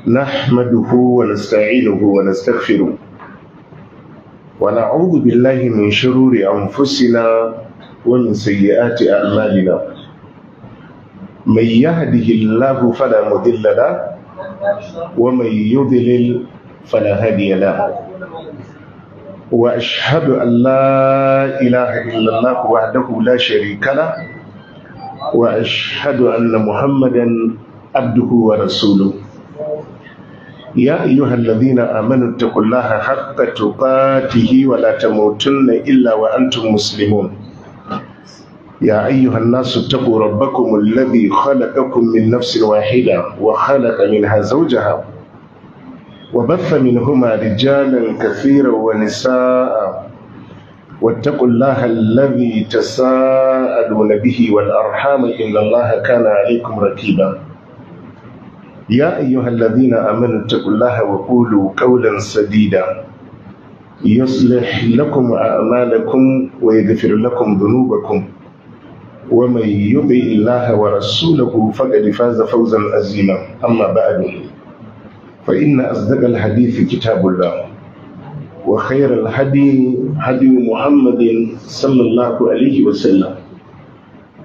نحمده ونستعينه ونستغفره ونعوذ بالله من شرور أنفسنا ومن سيئات أعمالنا. من يهده الله فلا مضل له ومن يضلل فلا هادي له. وأشهد أن لا إله إلا الله وحده لا شريك له وأشهد أن محمدا عبده ورسوله. يا أيها الذين آمنوا اتقوا الله حق تقاته ولا تموتن إلا وأنتم مسلمون. يا أيها الناس اتقوا ربكم الذي خلقكم من نفس واحدة وخلق منها زوجها وبث منهما رجالا كثيرا ونساء واتقوا الله الذي تساءلون به والأرحام إن الله كان عليكم رقيبا. يا أيها الذين آمنوا اتقوا الله وقولوا قولا سديدا يصلح لكم أعمالكم ويغفر لكم ذنوبكم ومن يطع الله ورسوله فقد فاز فوزا عظيما. أما بعد فإن أصدق الحديث كتاب الله وخير الهدي هدي محمد صلى الله عليه وسلم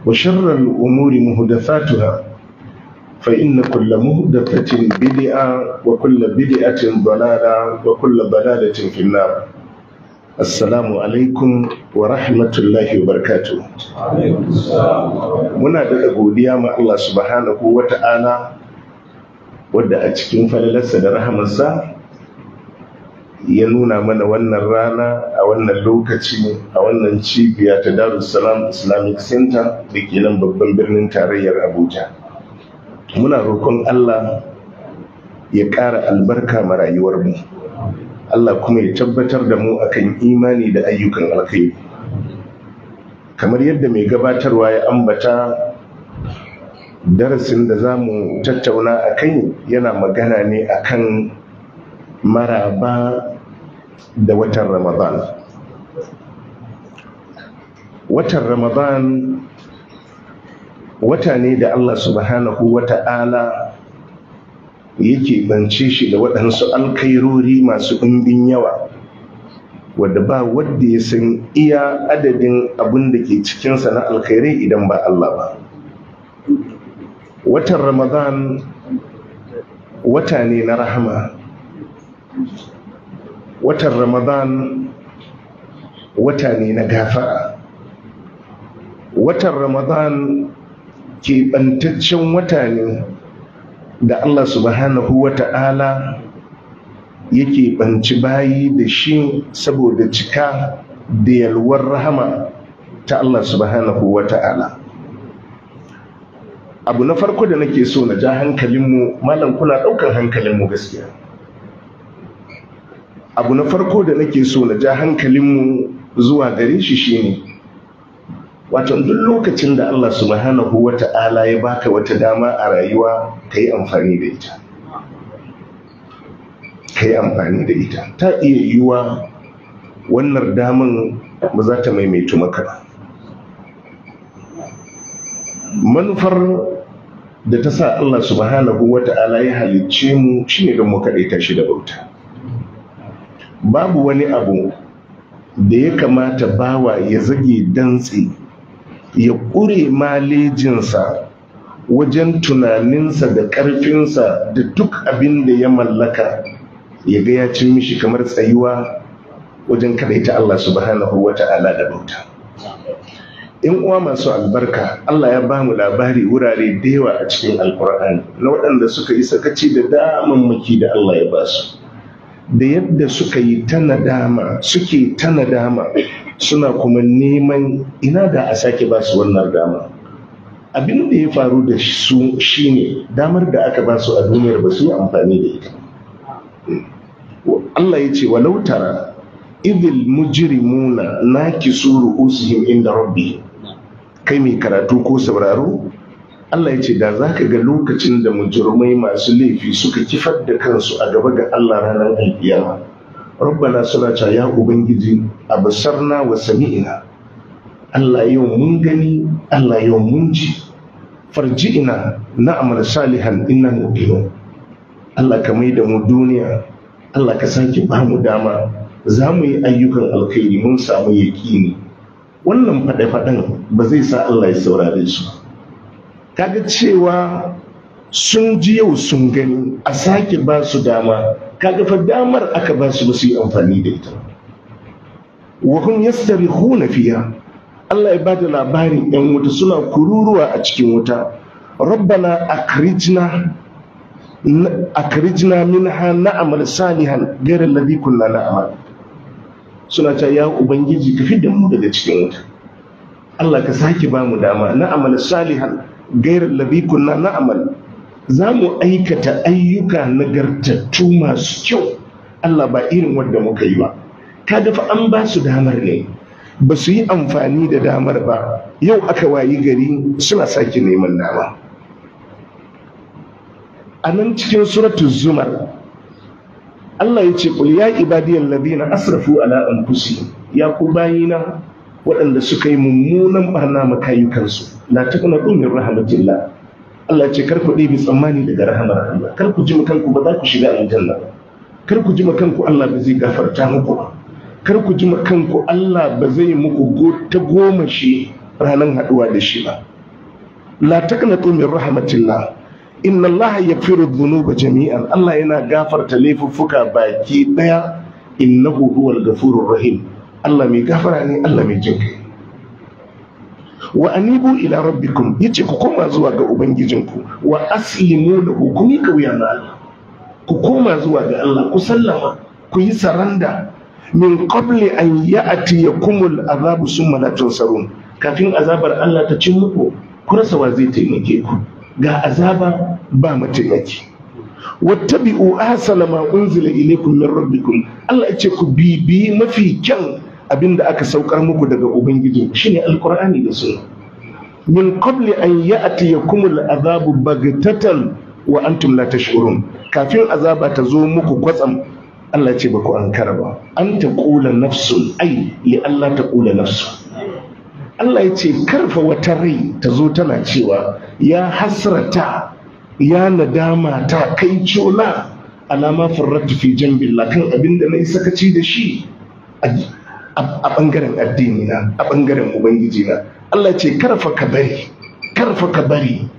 وشر الأمور محدثاتها فإن كل محدثة بدعة وكل بدعة ضلالة وكل ضلالة في النار. السلام عليكم ورحمة الله وبركاته. muna da godiya ma Allah subhanahu wa ta'ala wadda a cikin falalarsa da rahamarsa ya nuna mana wannan rana a wannan lokaci a wannan cibiya ta Darussalam Islamic Center da ke nan babban birnin tarayyar Abuja. Muna roƙon Allah ya ƙara albarka ma rayuwarmu, Allah kuma ya tabbatar da mu akan imani da ayyukan alkhairi. Kamar yadda mai gabatarwa ya ambata, darasin da za mu tattauna a kai yana magana ne akan maraba da watan Ramadan. Watan Ramadan wata ne da Allah subhanahu wa ta'ala yake bance shi da waɗansu alkairori masu ɗumbin yawa wadda ba wadda ya san iya adadin abin da ke cikinsa na alkhairai idan ba Allah ba. Watan Ramadan wata ne na rahama, watan Ramadan wata ne na gafara, watan Ramadan keɓantaccen wata ne da Allah subhanahu wa ta'ala yake ɓanci bayi da shi saboda cika da yalwar rahama ta Allah subhanahu wa ta'ala. Abu na farko da nake so na ja hankalinmu, malam kuna ɗaukar hankalinmu gaskiya. Abu na farko da nake so na ja hankalinmu zuwa gare shi shine wato duk lokacin da Allah subhanahu wa ta'ala ya baka wata dama a rayuwa ka yi amfani da ita. Ka yi amfani da ita. Ta iya yiwuwa wannan daman ba za ta maimaitu maka ba. Manufar da ta sa Allah subhanahu wa ta'ala ya halicce mu shine don mu kaɗaita shi da bauta. Babu wani abu da ya kamata bawa ya zage dantse ya ƙure malejinsa wajen tunaninsa da ƙarfinsa da duk abin da ya mallaka ya ga ya cin mishi kamar tsayuwa wajen kadaita Allah subhanahu wa ta'ala da bauta. In uwa masu albarka, Allah ya ba mu labari wurare da yawa a cikin Alƙur'ani na waɗanda suka yi sakaci da damammaki da Allah ya ba su, da yadda suka yi ta nadama, suke ta nadama, suna kuma neman ina da a sake ba su wannan dama. Abin da ya faru da su shine damar da aka ba su a duniyar ba su yi amfani da ita. Allah ya ce walau tara idil mujrimuna nakisu ru'usihim inda rabbi. Kai mai karatu ko sauraro, Allah ya ce da za ka ga lokacin da mujrimai masu laifi suka kifar da kansu a gaba ga Allah ranar alkiyama. Rabbana suna cewa ya Ubangiji abasarna wa sami'ina. Allah yau mun gani, Allah yau mun ji. Farji'ina na'amal salihan inna mu'minun. Allah ka mai da mu duniya, Allah ka sake ba mu dama za mu yi ayyukan alkhairi mun samu yaƙini. Wannan faɗe-faɗen ba zai sa Allah ya saurare su. Kaga cewa sun ji yau sun gani, a sake ba su dama, kaga fa damar aka ba su yi amfani da ita. Wa hum yastarihuna fiha, Allah ya bada labarin yan wuta suna kururuwa a cikin wuta. Rabbana akrijna minha na'mal salihan ghayra alladhi kunna na'mal. Suna ta ya ubangiji ka fidda mu daga cikin wuta. Allah ka sake ba mu dama na'mal salihan ghayra alladhi kunna na'mal. Za mu aikata ayyuka nagartattu masu kyau, Allah ba irin wanda muka yi ba. Kaga fa an ba su damar ne, ba su yi amfani da damar ba. Yau aka wayi gari suna sake neman dama. A nan cikin suratul Zumar Allah ya ce qul ya ibadiyal ladina asrafu ala anfusihim, ya ku bayina waɗanda suka yi mummunan barna makayukansu, la taqnatu min rahmatillah. Allah ya ce kar ku ɗebi tsammani daga rahamar Allah, kar ku ji kanku ba za ku shiga aljanna, kar ku ji kanku Allah ba zai gafarta muku ba, kar ku ji kanku Allah ba zai muku ta goma shi ranar haɗuwa da shi ba. La taqnatu min rahmatillah, inna Allah yaghfiru dhunuba jami'an, Allah yana gafarta laifuffuka baki daya, innahu huwal ghafurur rahim, Allah mai gafara ne, Allah mai jinkai. Wa anibu ila rabbikum, yace ku koma zuwa ga ubangijinku, wa aslimu lahu, ku mika wuya ga Allah, ku koma zuwa ga Allah, ku sallama, ku yi saranda. Min qabli an ya'tiyakumul azabu summa la tunsarun, kafin azabar Allah ta cin muku, ku rasa wa zai taimake ku, ga azaba ba mataimaki. Wattabi'u ahsana ma unzila ilaykum min rabbikum, Allah ya ce ku bibi mafi kyan abinda aka saukar muku daga ubangiji, shine alqur'ani da sunna. Min qabli an ya'tiyakumul azabu baghtatan wa antum la tash'urun, kafin azaba ta zo muku kwatsam, Allah ce ba ku ankara ba. An taqula nafsun, ai li Allah taqula nafsun. Allah ya ce karfa wata rai ta zo tana cewa ya hasrata, ya nadama ta, kai cola alama farratu fi jambillah, kan abinda na yi sakaci da shi a bangaren addini na, a bangaren ubangiji na. Allah ce karfa ka bari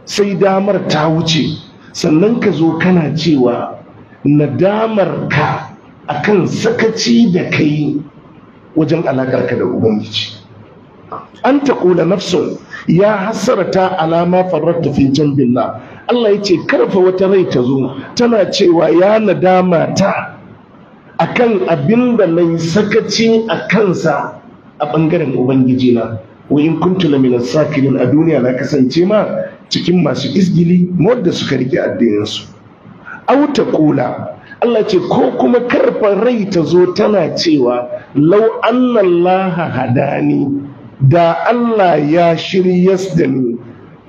sai damar ta wuce sannan ka zo kana cewa nadamar ka akan sakaci da kai wajen alakar ka da ubangiji. An taqula nafsun ya hasarata alama farratu fi jambillah, Allah ya ce karfa wata rai ta zo tana cewa ya nadama ta akan abinda nayi sakaci a kansa a bangaren ubangiji na. Wa in kuntu lamina sakirin, a duniya na kasance ma cikin masu izgili wadda suka rike addinin su. Aw taqula, Allah ce ko kuma karfa rai ta zo tana cewa law anna Allah hadani, da Allah ya shiryas da ni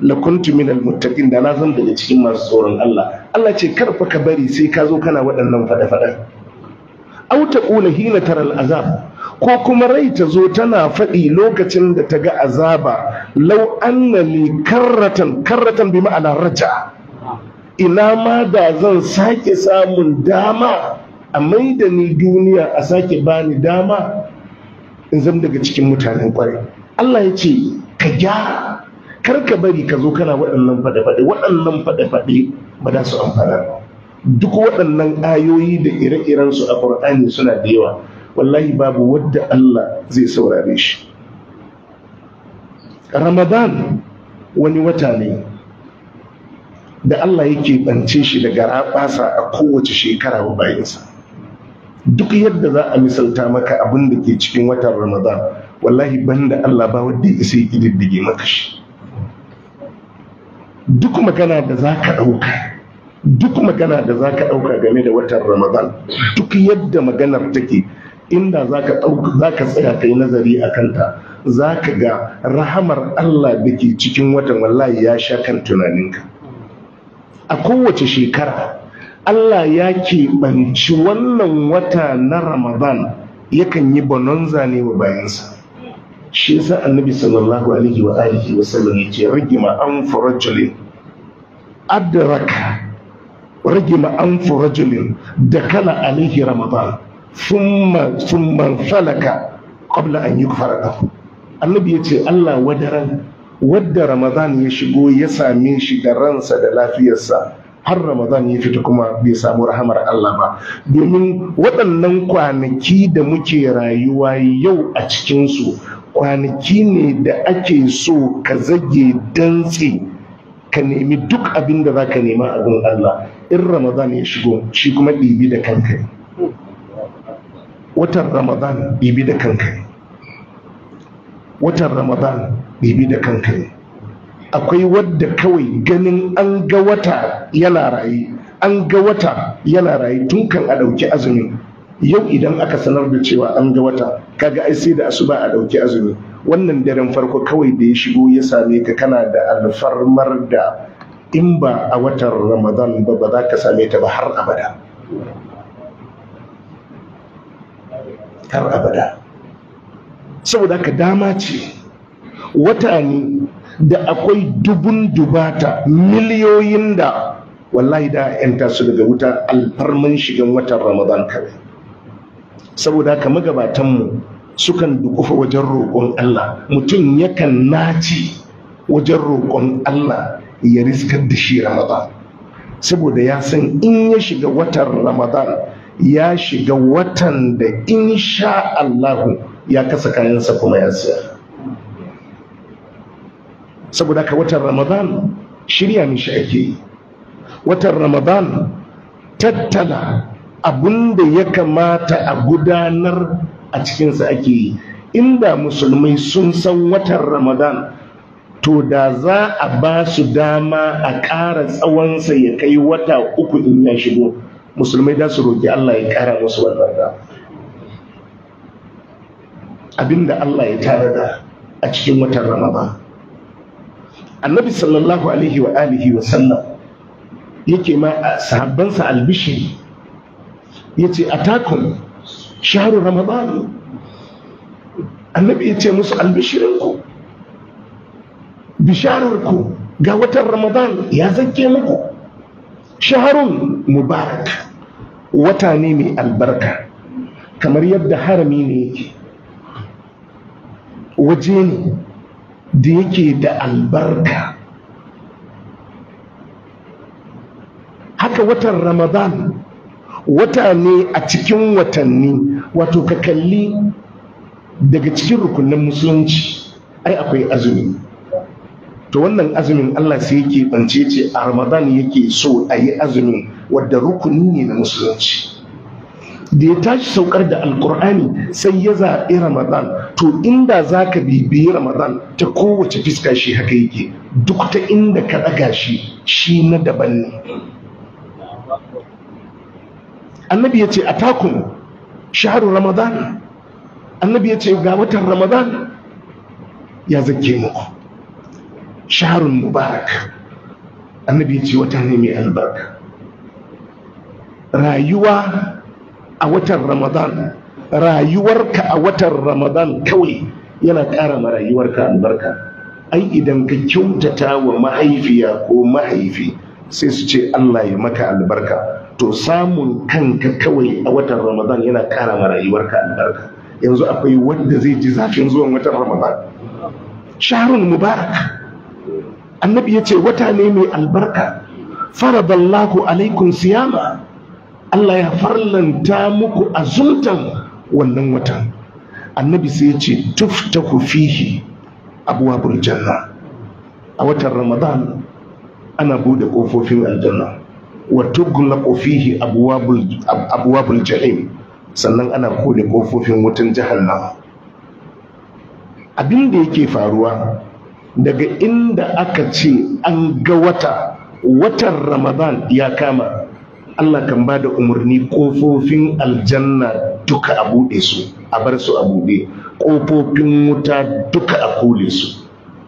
lakuntu minal muttaqin, da na zan daga cikin masu tsoron Allah. Allah ce karfa ka bari sai ka zo kana waɗannan faɗe-faɗen. Aw taqula hina taral azab, ko kuma rai ta zo tana faɗi lokacin da ta ga azaba, law anna li karratan bi ma'ana raja, ina ma da zan sake samun dama a maida ni duniya, a sake bani dama in zama daga cikin mutanen kwarai. Allah ya ce ka gyara, kar ka bari ka zo kana waɗannan faɗe-faɗe ba da su amfana. Duk waɗannan ayoyi da ire-iren su a Qur'ani suna da yawa, wallahi babu wadda Allah zai saurare shi. Ramadan wani wata ne da Allah yake bance shi da garaɓasa a kowace shekara wa bayinsa. Duk yadda za a misalta maka abin da ke cikin watan Ramadan, wallahi banda Allah ba wadda ya isa ƙididdige maka shi. Duk magana da za ka ɗauka game da watan Ramadan, duk yadda maganar take, inda za ka tsaya kai nazari a kanta, za ka ga rahamar Allah da ke cikin watan wallahi ya sha kan tunaninka. A kowace shekara Allah ya keɓanci wannan wata na Ramadan, yakan yi bonanza ne wa bayansa. Shi yasa Annabi sallallahu alaihi wa alihi wa sallam yace ragima an farajulin adraka ragima anfu rajulin dakala alaihi ramadan thumma falaka qabla an yukfara lahu. Annabi yace Allah wadaran wadda Ramadan ya shigo ya same shi da ransa da lafiyarsa har Ramadan ya fita kuma bai samu rahamar Allah ba, domin waɗannan kwanaki da muke rayuwa yau a cikinsu kwanaki ne da ake so ka zage dantse ka nemi duk abin da za ka nema abin Allah. In Ramadan ya shigo shi kuma ɗibi da kanka, watan Ramadan ɗibi da kanka, watan Ramadan ɗibi da kanka. Akwai wadda kawai ganin an ga wata yana raye, an ga wata yana raye tun kan a ɗauki azumi. Yau idan aka sanar da cewa an ga wata, kaga ai sai da asuba a ɗauki azumi. Wannan daren farko kawai da ya shigo ya same ka, kana da alfarmar da in ba a watan Ramadan ba ba za ka same ta ba har abada, har abada. Saboda ka dama ce, wata ne da akwai dubun dubata miliyoyin da wallahi da yanta su daga wuta alfarman shigan watan Ramadan kawai. Saboda haka magabatanmu sukan dukufa wajen roƙon Allah, mutum yakan naci wajen roƙon Allah ya riskar da shi Ramadan, saboda ya san in ya shiga watan Ramadan ya shiga watan da insha Allahu ya kasa kayansa kuma ya siya. Saboda ka watan Ramadan shirya mishi ake yi, watan Ramadan tattala abun da ya kamata a gudanar a cikinsa ake yi. Inda musulmai sun san watan Ramadan, to da za a ba su dama a ƙara tsawonsa ya kai wata 3 in ya shigo, musulmai za su roƙi Allah ya ƙara musu wannan da abinda Allah ya tanada a cikin watan Ramadan. Annabi sallallahu alaihi wa alihi wa sallam yake ma a sahabbansa albishiri, yace atakum shahru Ramadan. Annabi yace musu albishirinku, bishararku ga watan Ramadan ya zake muku. Shaharun mubarak, wata ne mai albarka, kamar yadda harami ne yake, waje ne da yake da albarka. Haka watan Ramadan wata ne a cikin watanni, wato ka kalli daga cikin rukunin musulunci ai akwai azumi. To wannan azumin Allah sai yake bance ce a Ramadan yake so a yi azumin, wadda rukuni ne na musulunci. Da ya tashi saukar da alkur'ani sai ya zaɓi Ramadan. To inda za ka bibiyi Ramadan ta kowace fiska shi haka yake, duk ta inda ka ɗaga shi, shi na daban ne. Annabi ya ce a takun shaharu Ramadan, annabi ya ce ga watan Ramadan ya zake muku. Shaharun mubarak, annabi ya ce wata ne mai albarka. Rayuwa a watan Ramadan, rayuwarka a watan Ramadan kawai yana ƙara ma rayuwarka albarka. Ai idan ka kyautata wa mahaifiya ko mahaifi sai su ce Allah ya maka albarka, to samun kanka kawai a watan Ramadan yana ƙara ma rayuwarka albarka. Yanzu akwai wanda zai ji zafin zuwan watan Ramadan? Shaharun mubarak, annabi ya ce wata ne mai albarka. Faradallahu alaikum siyama, Allah ya farlanta muku azumtan wannan watan. Annabi sai ya ce tuftahu fihi abwabul janna, a watan Ramadan ana bude kofofin aljanna. Wa tughlaqu fihi abwabul jahim, sannan ana kode kofofin wutan jahannama. Abin da yake faruwa daga inda aka ce an ga watan Ramadan ya kama, Allah kan ba da umarni ƙofofin aljanna duka a buɗe su, a bar su a buɗe, ƙofofin wuta duka a kule su.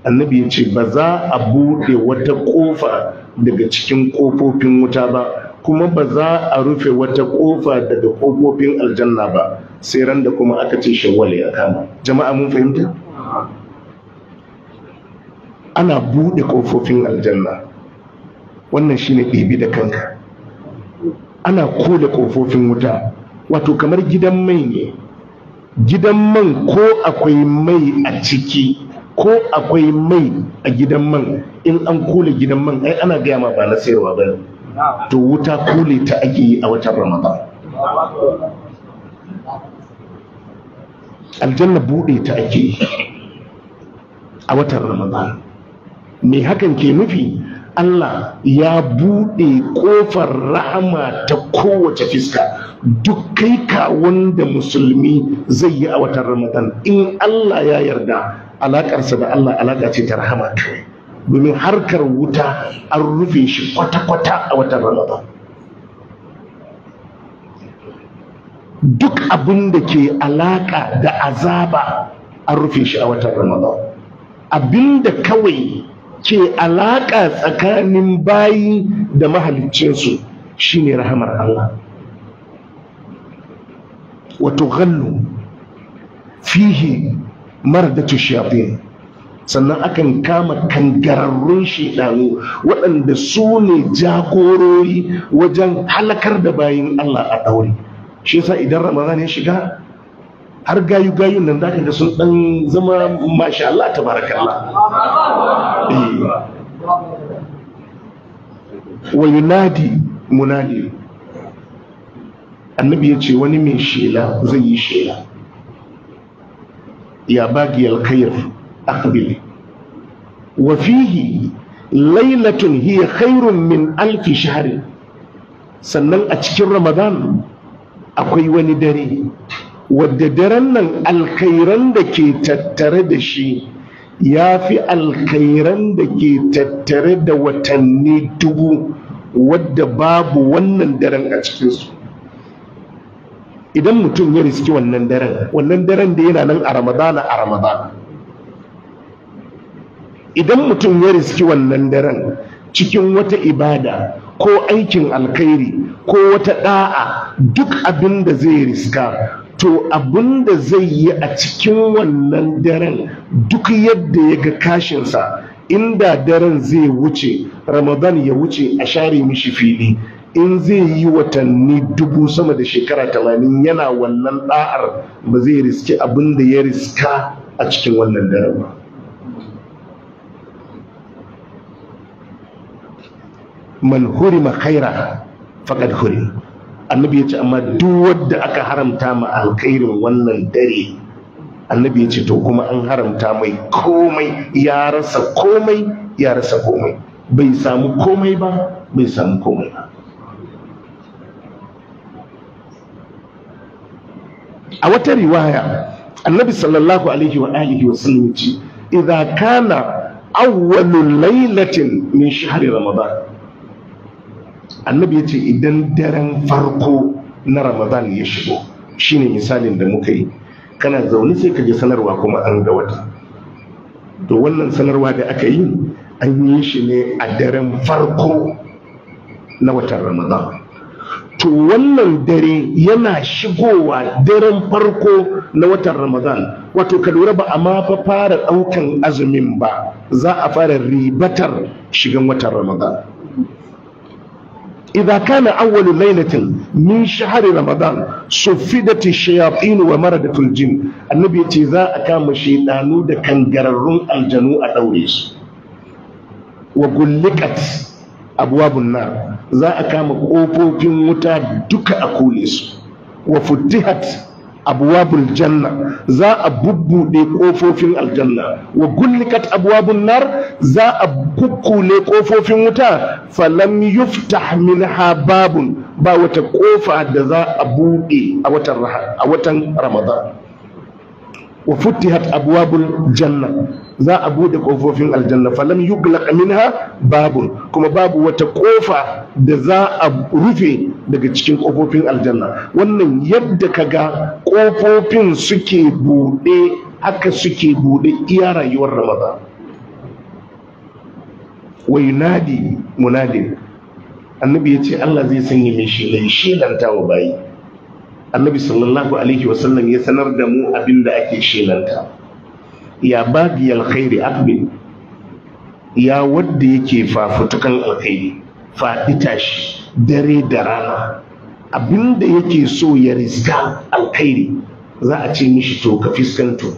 Annabi ya ce ba za a buɗe wata ƙofa daga cikin ƙofofin wuta ba, kuma ba za a rufe wata ƙofa daga ƙofofin aljanna ba, sai ran da kuma aka ce Shawwal ya kama. Jama'a mun fahimta? Ana buɗe ƙofofin aljanna. Wannan shine ɗibi da kanka. ana kula ƙofofin wuta, wato kamar gidan mai ne. Gidan man ko akwai mai a ciki ko akwai mai a gidan man, in an kula gidan man ai ana gaya ma ba na sayarwa ba ne, to wuta kule ta ake yi a watan Ramadan. Aljanna buɗe ta ake yi a watan Ramadan. Me hakan ke nufi? Allah ya buɗe ƙofar rahama ta kowace fiska. Duk kai ka wanda musulmi zai yi a watan Ramadan, in Allah ya yarda, alaƙarsa da Allah alaƙa ce ta rahama kawai, domin harkar wuta an rufe shi kwata-kwata a watan Ramadan. Duk abin da ke alaƙa da azaba an rufe shi a watan Ramadan. Abin da kawai ke alaƙa tsakanin bayi da mahaliccinsu shine rahamar Allah. Wato gallu fihi maradatu shayatin, sannan akan kama kangararrun shaidanu waɗanda su ne jagorori wajen halakar da bayin Allah a ɗaure. Shi yasa idan Ramadan ya shiga, har gayu-gayun nan zaka ga sun ɗan zama masha Allah tabarakallah. Wa yunadi munadi, annabi ya ce wani mai shela zai yi shela, ya bagi alkhair aqbil wa fihi lailatun hiya khairun min alfi shahr. Sannan a cikin Ramadan akwai wani dare wadda daren nan alkhairan da ke tattare da shi ya fi alkhairan da ke tattare da watanni 1000 wadda babu wannan daren a cikinsu. Idan mutum ya riski wannan daren da yana nan a Ramadana, idan mutum ya riski wannan daren cikin wata ibada ko aikin alkhairi ko wata da'a, duk abin da zai riska, to abin da zai yi a cikin wannan daren, duk yadda ya ga kashinsa, inda daren zai wuce, Ramadan ya wuce a share mishi fili, in zai yi watanni 1000 sama da shekara 80 yana wannan da'ar, ba zai riski abin da ya riska a cikin wannan daren ba. Man hurima khaira faqad hurim, annabi ya ce, amma duk wanda aka haramta ma alkhairin wannan dare, annabi ya ce to kuma an haramta mai komai, ya rasa komai, ya rasa komai, bai samu komai ba, bai samu komai ba. A wata riwaya annabi sallallahu alaihi wa alihi wa sallam ce, idza kana awwalul lailatin min shahri ramadan, annabi ya ce idan daren farko na Ramadan ya shigo, shine misalin da muka yi, kana zaune sai ka ji sanarwa kuma an ga wata. To wannan sanarwa da aka yi, an yi shi ne a daren farko na watan Ramadan. To wannan dare yana shigowa daren farko na watan Ramadan, wato ka lura ba a ma fa fara ɗaukan azumin ba, za a fara ribatar shigan watan Ramadan. إذا كان أول ليلة من شهر رمضان صفدت الشياطين ومردة الجن، النبي تيزا أكام الشيطان دا كان قررون الجنو أدوريس، وقلقت أبواب النار، ذا أكام قوفو في متى دك أكوليس، وفتحت أبواب الجنة، ذا أبوبو دي قوفو في الجنة، وقلقت أبواب النار، ذا أبوكو لي قوفو في متى، فلم يفتح منها باب باوة قوفة ذا أبوكي أوتن رمضان، وفتحت أبواب الجنة، ذا أبو دي قوفو في الجنة، فلم يغلق منها باب، كما باب وتقوفة ذا أبرفي daga cikin ƙofofin aljanna. Wannan yadda kaga ƙofofin suke buɗe, haka suke buɗe iya rayuwar Ramadan. Wa yunadi munadin, annabi ya ce Allah zai sanya mai shelanta wa bayi. Annabi sallallahu alaihi wasallam ya sanar da mu abin da ake shelanta. Ya bagi alkhairi aqbil, ya wadda yake fafutukan alkhairi, faɗi tashi dare da rana abinda yake so ya riska alkhairi za a ce mishi to ka fiskanto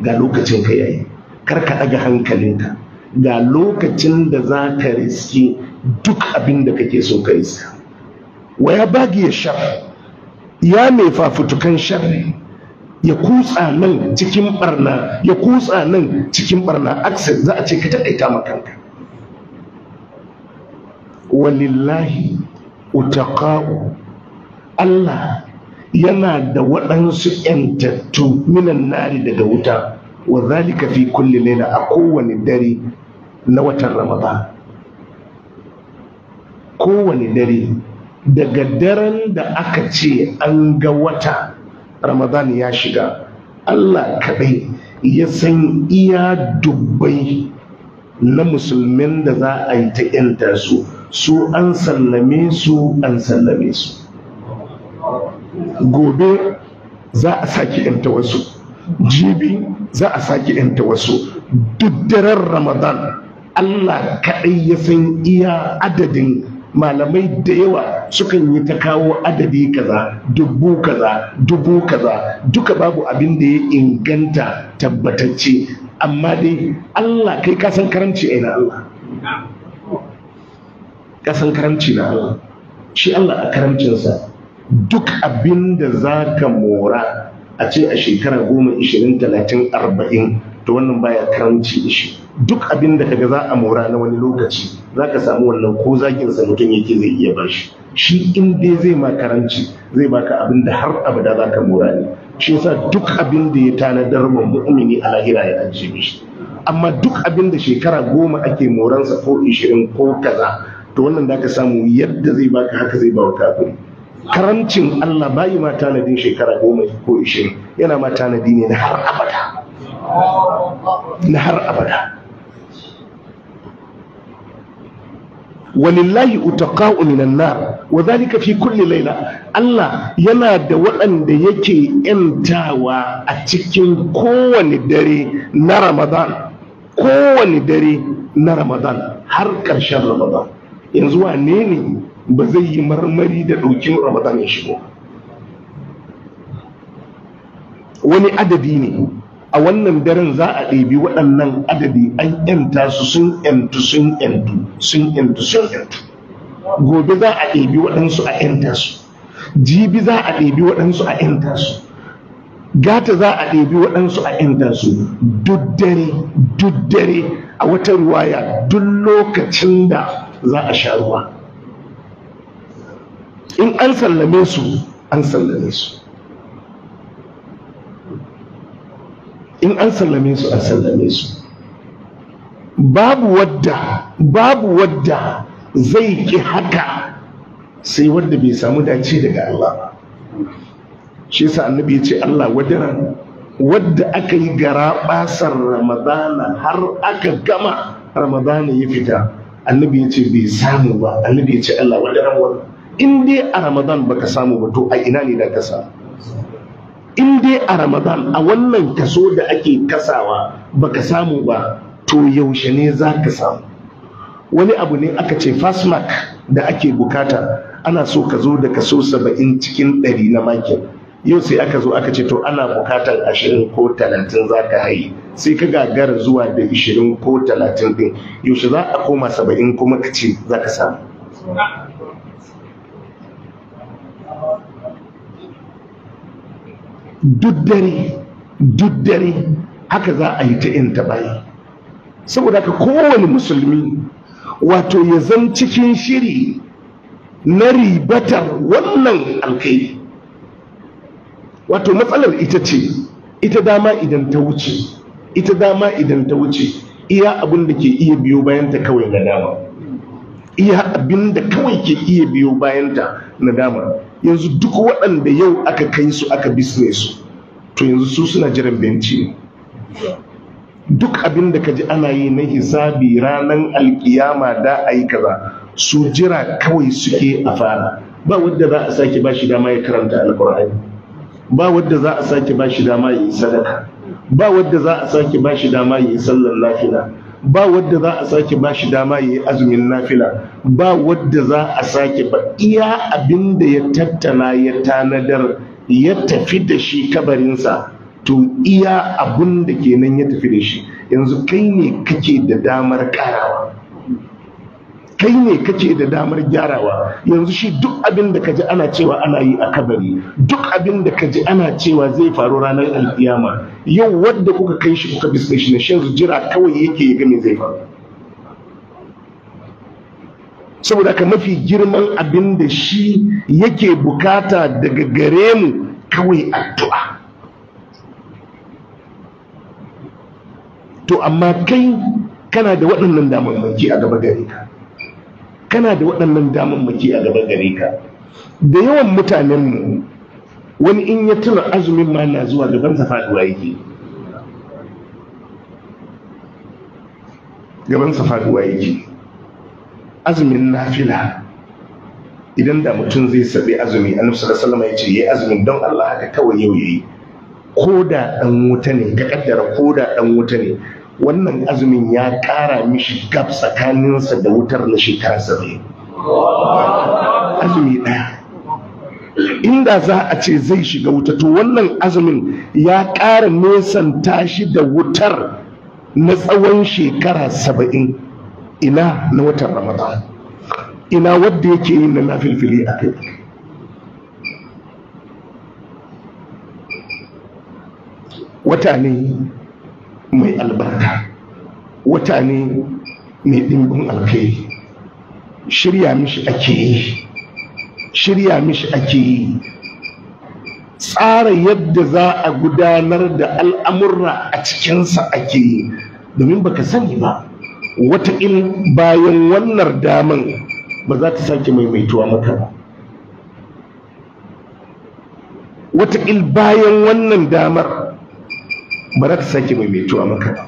ga lokacin ka yayi, kar ka daga hankalinka, ga lokacin da za ka riski duk abinda kake so ka riska. Wa ya bagi ya shar, ya mai fafutukan sharri, ya kutsa nan cikin barna, ya kutsa nan cikin barna, access za a ce ka taƙaita makanka. Walillahi utaqa'u, Allah yana da waɗansu ‘yantattu minan nari daga wuta, wa zalika fi kulli laila, a kowane dare na watan Ramadan. Kowane dare, daga daren da aka ce an ga wata Ramadan ya shiga, Allah kaɗai ya san iya dubbai na musulmin da za a yi ta ‘yanta su, su an sallame su, an sallame su. Gobe za a sake ‘yanta wasu, jibi za a sake ‘yanta wasu. Duk daren Ramadan Allah kaɗai ya san iya adadin. Malamai da yawa sukan yi ta kawo adadi kaza, dubu kaza, dubu kaza, duka babu abin da ya inganta tabbatacce, amma dai Allah kai kasan karamci ai na Allah, kasan karamci na Allah. Shi Allah a karamcinsa duk abin da za ka mora a ce a shekara 10, 20, 30, 40, to wannan baya karamci da shi. Duk abin da kaga za a mora na wani lokaci za ka samu wannan ko zaginsa mutum yake zai iya bashi. Shi in dai zai ma karanci zai baka abin da har abada za ka mora ne. Shi yasa duk abin da ya tanadar wa mu'mini a lahira ya ajiye mishi. Amma duk abin da shekara 10 ake moransa ko 20 ko kaza, to wannan da ka samu yadda zai baka haka zai ba wa kafin. Karamcin Allah bayi ma tanadin shekara 10 ko 20, yana ma tanadi ne na har abada, na har abada. Walillahi utaqa'u minan nar wa dhalika fi kulli layla. Allah yana da waɗanda yake ‘yantawa a cikin kowane dare na Ramadan, kowane dare na Ramadan har ƙarshen Ramadan. Yanzu wane ne ba zai yi marmari da ɗaukin Ramadan ya shigo? Wani adadi ne a wannan daren za a ɗebi waɗannan adadi, an ‘yanta su, sun ‘yantu, sun ‘yantu, sun ‘yantu, sun ‘yantu. Gobe za a ɗebi waɗansu a ‘yanta su, jibi za a ɗebi waɗansu a ‘yanta su, gata za a ɗebi waɗansu a ‘yanta su. Duk dare a wata ruwaya duk lokacin da za a sha ruwa. In an sallame su, an sallame su. In an sallame su, an sallame su. Babu wadda zai ki haka sai wadda bai samu dace daga Allah ba. Shi yasa annabi ya ce Allah wadaran wadda aka yi gara basar Ramadana har aka gama Ramadana ya fita, annabi ya ce bai samu ba. Annabi ya ce Allah wadaran wannan. In dai a Ramadan baka samu ba, to a ina ne da ka samu? In dai a Ramadan a wannan kaso da ake kasawa baka samu ba, to yaushe ne za ka samu? Wani abu ne aka ce fast mark da ake bukata, ana so ka zo da kaso 70 cikin 100 na makin. Yau sai aka zo aka ce to ana bukatar 20 ko 30 za ka haye, sai ka gagara zuwa da 20 ko 30 din, yaushe za a koma 70 kuma ka ce za ka samu? Duk dare haka za a yi ta yin taɓayi. Saboda haka kowane musulmi wato ya zan cikin shiri na ribatar wannan alkai. Wato matsalar ita ce, ita dama idan ta wuce, iya abin da ke iya biyo bayanta kawai na dama. Iya abin da kawai ke iya biyo bayanta na dama. Yanzu duk waɗanda yau aka kai su aka bisne su, to yanzu su suna jiran benci. Duk abin da ka ji ana yi na hisabi ranar alkiyama da a yi kaza, su jira kawai suke a fara. Ba wadda za a sake ba shi dama ya karanta alkur'ani, ba wadda za a sake ba shi dama ya yi sadaka, ba wadda za a sake ba shi dama ya yi sallar nafila, ba wadda za a sake ba shi dama ya yi azumin nafila, ba wadda za a sake ba. Iya abin da ya tattala ya tanadar ya tafi da shi kabarinsa, to iya abin da kenan ya tafi da shi. Yanzu kai ne kake da damar karawa, kai ne kake da damar gyarawa. Yanzu shi duk abin da kaji ana cewa ana yi a kabari, duk abin da kaji ana cewa zai faru ranar alkiyama, yau wadda kuka kai shi kuka biske shi na shi yanzu jira kawai yake ya game zai faru. Saboda ka mafi girman abin da shi yake bukata daga gare mu kawai addu'a. To amma kai kana da waɗannan damammaki a gaba gare ka, kana da waɗannan damammaki a gaba gare ka. Da yawan mutanenmu wani in ya tuna azumin ma na zuwa gabansa faɗuwa yake, gabansa faɗuwa yake. Azumin nafila idan da mutum zai sabi azumi, annabi sallallahu alaihi wasallam ya ce yayi azumin don Allah haka kawai yau yayi, ko da dan wuta ne, ka kaddara ko da dan wuta ne, wannan azumin ya ƙara mishi gab tsakaninsa da wutar na shekara 70. Azumi ɗaya inda za a ce zai shiga wuta, to wannan azumin ya ƙara nesanta shi da wutar na tsawon shekara 70. Ina na watan Ramadan, ina wadda yake yin na nafilfili a kai. Wata ne mai albarka, wata ne mai ɗimbin alkhairi. Shirya mishi ake yi, shirya mishi ake yi, tsara yadda za a gudanar da al'amurra a cikinsa ake yi, domin baka sani ba, wataƙil bayan wannan daman ba za ta sake maimaituwa maka ba. Wataƙil bayan wannan damar ba za ta sake maimaituwa maka ba.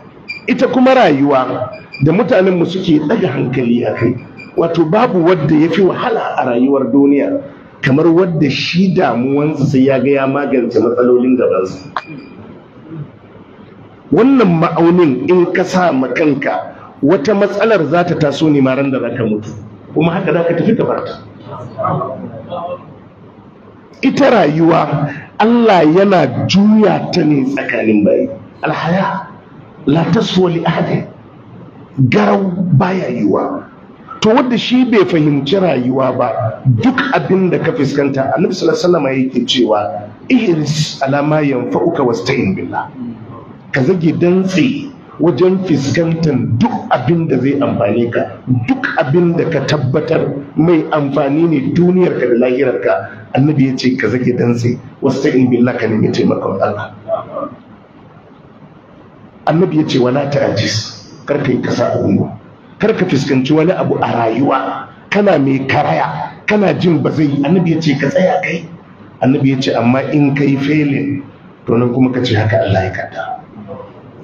Ita kuma rayuwa da mutanenmu suke ɗaga hankali a kai, wato babu wadda ya fi wahala a rayuwar duniya kamar wadda shi damuwansa sai ya ga ya magance matsalolin gabansa. Wannan ma'aunin in ka sa makanka, wata matsalar za ta taso ne ma ran da za ka mutu, kuma haka za ka tafi ka barta. Ita rayuwa Allah yana juya ta ne tsakanin bayi. Alhaya la taswa li ahadin, garau baya yiwa. To wanda shi bai fahimci rayuwa ba, duk abin da ka fuskanta, annabi sallallahu alaihi wasallam yake cewa ihris ala ma yanfa'uka wasta'in billah. Ka zage dantse wajen fuskantar duk abin da zai amfani ka, duk abin da ka tabbatar mai amfani ne duniyarka da lahirarka. Annabi ya ce ka zage dantse wasta'in billah, ka nemi taimakon Allah. Annabi ya ce wala ta'jis, kar ka yi kasa a gwiwa, kar ka fuskanci wani abu a rayuwa kana mai karaya, kana jin ba zai yi. Annabi ya ce ka tsaya kai. Annabi ya ce amma in kai failing, to nan kuma ka ce haka Allah ya kada.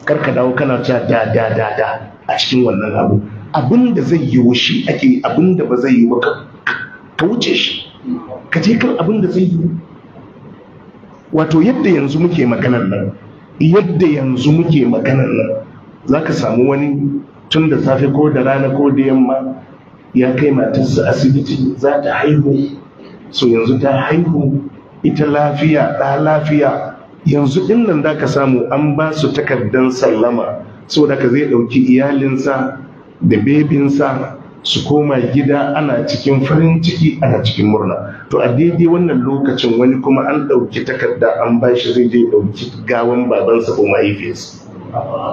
Kar ka dawo kana cewa da a cikin wannan abu. Abin da zai yi shi ake, abin da ba zai yi ba ka wuce shi, ka je kan abin da zai yi. Wato yadda yanzu muke maganar nan, za ka samu wani tun da safe ko da rana ko da yamma ya kai matarsa asibiti za ta haihu. So yanzu ta haihu, ita lafiya, ɗa lafiya. Yanzu ɗin nan za ka samu an ba su takardar sallama, saboda ka zai ɗauki iyalinsa da bebinsa su koma gida, ana cikin farin ciki, ana cikin murna. To a daidai wannan lokacin wani kuma an ɗauki takarda an ba shi zai je ɗauki gawan babansa ko mahaifiyarsa.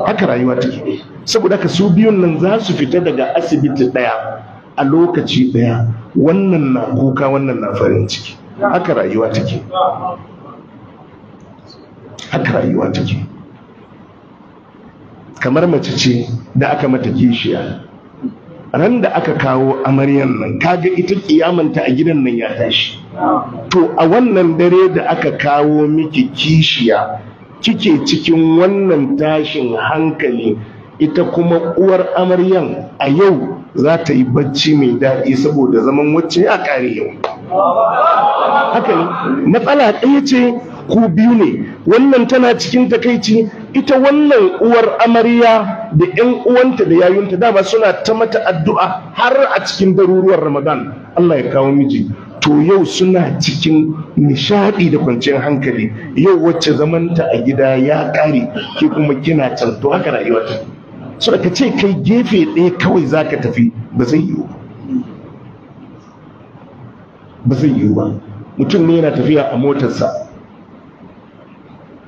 Haka rayuwa take. Saboda ka su biyun nan za su fita daga asibiti ɗaya a lokaci ɗaya, wannan na kuka wannan na farin ciki. Haka rayuwa take. Haka rayuwa take. Kamar mace ce da aka mata kishiya, ran da aka kawo amaryan nan, kaga ita kiyamanta a gidan nan ya tashi. To a wannan dare da aka kawo miki kishiya, kike cikin wannan tashin hankali, ita kuma uwar amaryan a yau za ta yi bacci mai daɗi saboda zaman wacce ya ƙare yau. Haka ne, matsala ɗaya ce, ku biyu ne, wannan tana cikin takaici, ita wannan uwar amarya da 'yan uwanta da yayunta dama suna ta mata addu'a har a cikin daruruwar Ramadan Allah ya kawo miji. To yau suna cikin nishadi da kwanciyar hankali, yau wacce zamanta a gida ya ƙare ke kuma kina can. To haka rayuwa ta. So ka ce kai gefe ɗaya kawai za ka tafi, ba zai yiwu ba zai yiwu ba. Mutum ne yana tafiya a motarsa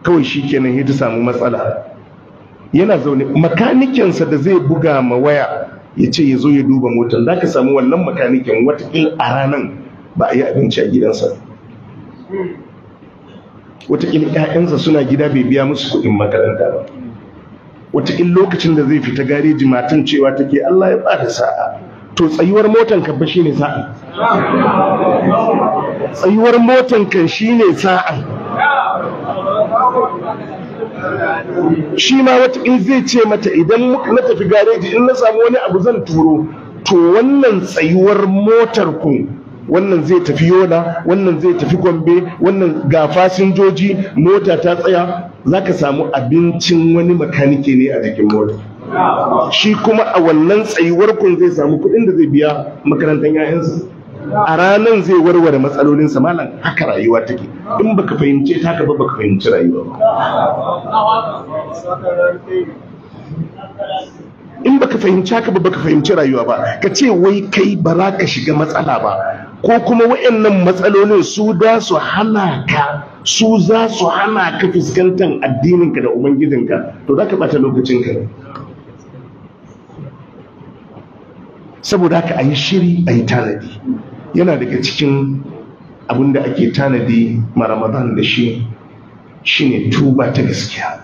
kawai shi kenan ya ta samu matsala, yana zaune makanikinsa da zai buga ma waya ya ce ya zo ya duba motar, za ka samu wannan makanikin watakila a ranar ba a yi abinci a gidansa, watakila 'ya'yansa suna gida bai biya musu kuɗin makaranta ba, watakila lokacin da zai fita gareji matan cewa take Allah ya bada sa'a. To tsayuwar motan kan shi ne sa'a, tsayuwar motan kan shi ne sa'a. Shi ma watakila zai ce mata idan na tafi gareji in na samu wani abu zan turo. To wannan tsayuwar motar ku, wannan zai tafi Yola, wannan zai tafi Gombe, wannan ga fasinjoji, mota ta tsaya, za ka samu abincin wani makanike ne a jikin mota. Shi kuma a wannan tsayuwar kun zai samu kuɗin da zai biya makarantar 'ya'yansa. A ranar zai warware matsalolinsa. Malam, haka rayuwa take. In baka fahimce ta haka ba, baka fahimci rayuwa ba. In baka fahimci haka ba, baka fahimci rayuwa ba. Ka ce wai kai ba za ka shiga matsala ba, ko kuma waɗannan matsalolin su da su hana ka, su za su hana ka fuskantar addininka da ubangijinka, to za ka ɓata lokacinka. Saboda haka a yi shiri, a yi tanadi. Yana daga cikin abin da ake tanadi ma Ramadan da shi shine tuba ta gaskiya.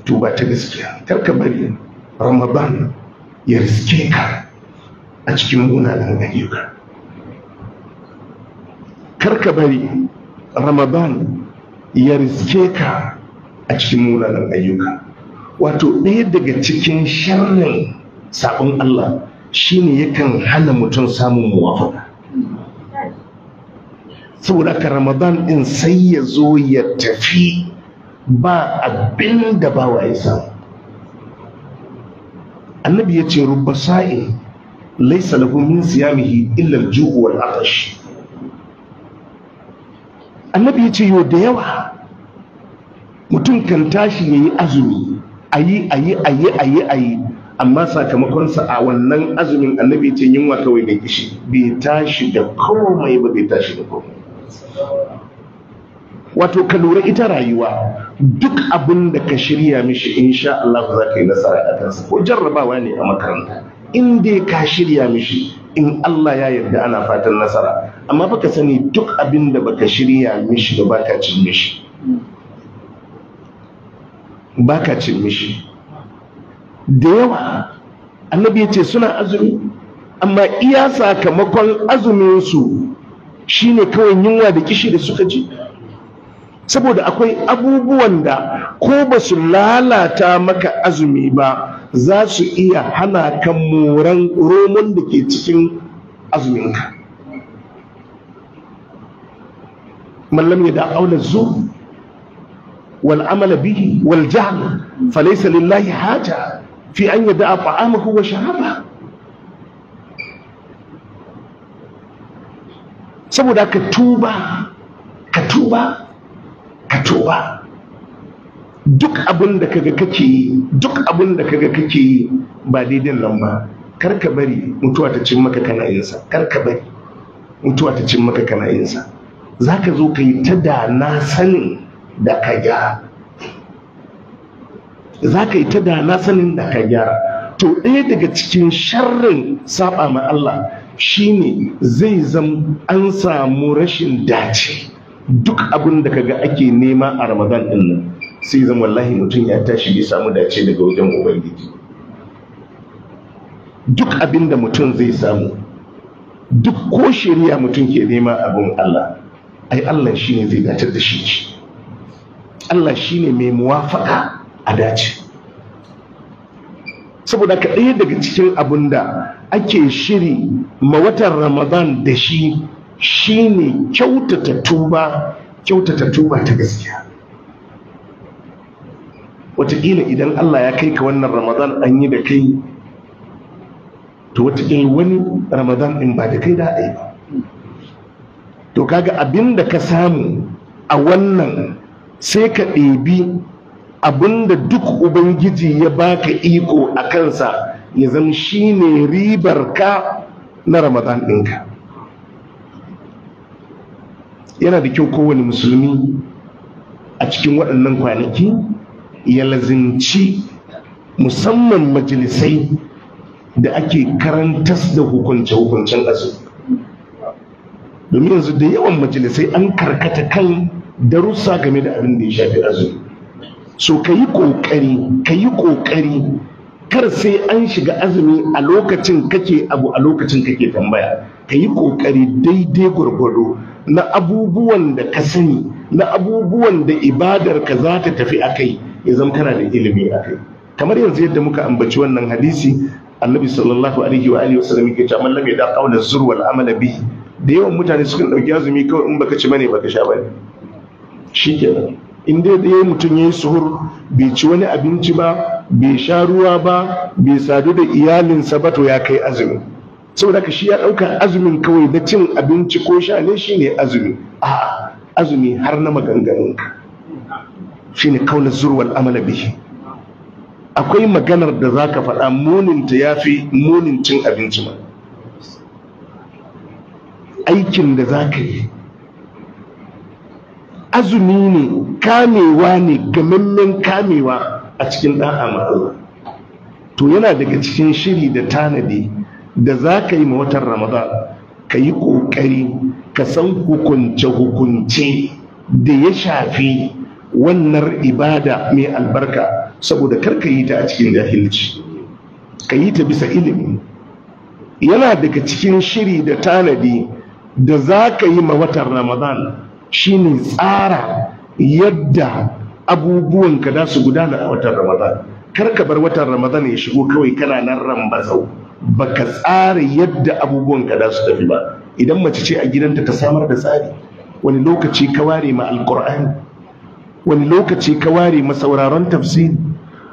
Tuba ta gaskiya. Karka bari Ramadan ya riske ka a cikin munanan ayyuka. Karka bari Ramadan ya riske ka a cikin munanan ayyuka. Wato ɗaya daga cikin sharrin sabon Allah shine yakan hana mutum samun muwafaka. Saboda ka Ramadan din sai ya zo ya tafi ba abin da bawa ya samu. Annabi ya ce rubba sa'in laysa lahu min siyamihi illa al-ju' wal 'atash. Annabi ya ce yau da yawa mutum kan tashi yayi azumi, ayi amma sakamakonsa a wannan azumin annabi ce yunwa kawai da kishi, bai tashi da komai ba, bai tashi da komai. Wato ka lura ita rayuwa, duk abin da ka shirya mishi insha Allah za ka yi nasara a kansa. Ko jarrabawa ne a makaranta, in dai ka shirya mishi in Allah ya yarda ana fatan nasara. Amma baka sani duk abin da baka shirya mishi ba baka cin mishi, baka cin mishi. Da yawa annabi ya ce suna azumi amma iya sakamakon azuminsu shine kawai yunwa da kishi da suka ji. Saboda akwai abubuwan da ko ba su lalata maka azumi ba za su iya hana kan moran romon da ke cikin azuminka. mallam ya da aula zu wal amala bihi wal jahl falaysa lillahi haja fi an yada'a ta'amahu wa sharaba. Saboda ka tuba duk abin da kaga kake yi ba daidai nan ba, kar ka bari mutuwa ta cin maka kana yin sa, zaka zo ka yi ta da na sanin da ka gyara, to ɗaya daga cikin sharrin saba ma Allah shine zai zama an samu rashin dace. Duk abin da kaga ake nema a Ramadan din nan sai zama wallahi mutum ya tashi bai samu dace daga wajen Ubangiji. Duk abin da mutum zai samu, duk ko shari'a mutum ke nema abin Allah, ai Allah shine zai dace da shi. Allah shine mai muwafaka a dace. Saboda ka ɗaya daga cikin abin da ake shiri ma watan Ramadan da shi shine kyautata tuba ta gaskiya. wataƙila idan Allah ya kai ka wannan Ramadan an yi da kai, to wataƙila wani Ramadan ɗin ba da kai da a yi ba. To kaga abin da ka samu a wannan sai ka ɗebi abin da duk Ubangiji ya baka iko a kansa ya zama shi ne ribar ka na Ramadan ɗinka. Yana da kyau kowane musulmi a cikin waɗannan kwanaki ya lazimci musamman majalisai da ake karantas da hukunce-hukuncen azumi. Domin yanzu da yawan majalisai an karkata kan darussa game da abin da ya shafi azumi. So ka yi ƙoƙari kar sai an shiga azumi a lokacin kake abu a lokacin kake tambaya. Ka yi ƙoƙari daidai gwargwado na abubuwan da ka sani, na abubuwan da ibadarka za ta tafi a kai, ya zama kana da ilimi a kai. Kamar yanzu yadda muka ambaci wannan hadisi, annabi sallallahu alaihi wa alihi wasallam yake cewa man lam yada qawla zur wal amala bihi. Da yawan mutane sukan dauki azumi kawai in baka ci bane baka sha bane, shikenan. In dai mutum yayi suhur bai ci wani abinci ba, bai sha ruwa ba, bai sadu da iyalinsa ba, to ya kai azumi. Saboda ka shi ya dauka azumin kawai da cin abinci ko sha ne shine azumi. A'a, azumi har na maganganunka shine qawla zur wal amala bihi. Akwai maganar da za ka faɗa muninta ya fi munin cin abinci ma. Aikin da za ka yi azumi ne, kamewa ne, gamammen kamewa a cikin ɗa'a ma Allah. To yana daga cikin shiri da tanadi da za ka yi ma watan Ramadan, ka yi ƙoƙari ka san hukunce-hukunce da ya shafi wannan ibada mai albarka, saboda kar ka yi ta a cikin jahilci, ka yi ta bisa ilimi. Yana daga cikin shiri da tanadi da za ka yi ma watan Ramadan shine tsara yadda abubuwan ka da su gudana a watan Ramadan. Kar ka bar watan Ramadan ya shigo kawai kana nan rambazau, baka tsara yadda abubuwan ka da su tafi ba. Idan mace ce a gidanta ta samar da tsari, wani lokaci ka ware ma alqur'ani, wani lokaci ka ware ma sauraron tafsiri,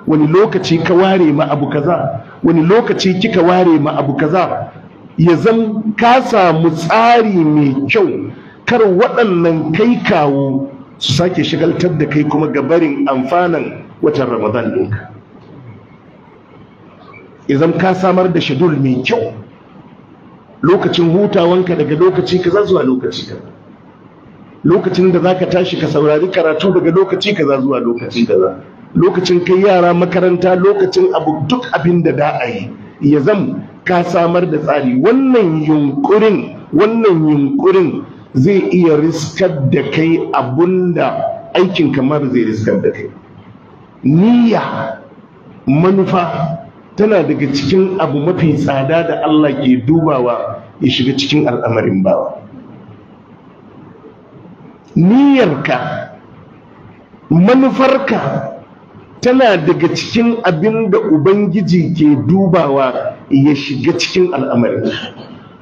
wani lokaci ka ware ma abu kaza, wani lokaci kika ware ma abu kaza. Ya zan ka samu tsari mai kyau, kar waɗannan kai kawo su sake shigaltar da kai kuma gabarin amfanan watan Ramadan ɗinka. Ya zan ka samar da shedul mai kyau, lokacin hutawanka daga lokaci kaza zuwa lokaci kaza, lokacin da zaka tashi ka saurari karatu daga lokaci kaza zuwa lokaci kaza, lokacin kai yara makaranta, lokacin abu duk abin da da a yi, ya zam ka samar da tsari. Wannan yunkurin zai iya riskar da kai abunda aikin kamar zai riskar da kai. Niyya, manufa tana daga cikin abu mafi tsada da Allah ke dubawa ya shiga cikin al'amarin bawa. Niyyarka, manufarka tana daga cikin abin da Ubangiji ke dubawa ya shiga cikin al'amarin.